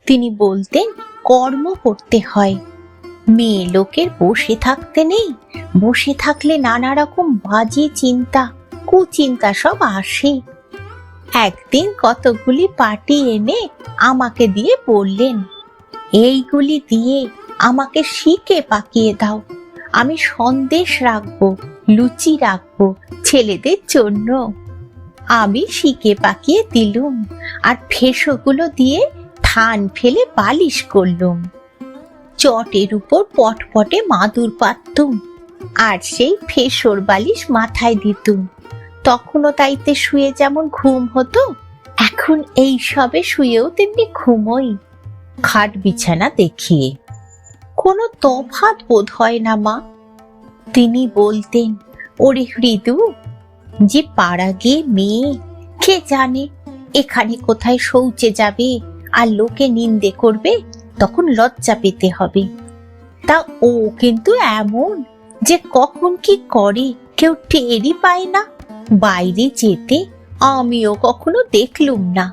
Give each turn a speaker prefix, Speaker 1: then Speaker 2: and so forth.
Speaker 1: তিনি বলতেন কর্ম করতে হয়, মেয়ে লোকের বসে থাকতে নেই। বসে থাকলে নানা রকম বাজে চিন্তা কুচিন্তা সব আসে। একদিন কতগুলি পাটি এনে আমাকে দিয়ে বললেন, এইগুলি দিয়ে আমাকে শিকে পাকিয়ে দাও, আমি সন্দেশ রাখবো, লুচি রাখবো ছেলেদের জন্য। আমি শিকে পাকিয়ে দিলুম, আর ফেসোগুলো দিয়ে ধান ফেলে বালিশ করলুম। চটের উপর পটপটে মাদুর পাততুম, আর সেই ফেসোর বালিশ মাথায় দিতুম। তখনও তাইতে শুয়ে যেমন ঘুম হতো, এখন এই সবে শুয়েও তেমনি ঘুমোই, খাট বিছানা দেখিয়ে। কোনো তফাৎ বোধ হয় না মা। তিনি বলতেন, ওরে হৃদু, যে পাড়া গিয়ে মেয়ে, কে জানে এখানে কোথায় শৌচে যাবে আর লোকে নিন্দে করবে, তখন লজ্জা পেতে হবে। তা ও কিন্তু এমন যে কখন কি করে কেউ টেরই পায় না। বাইরে যেতে আমিও কখনো দেখলুম না।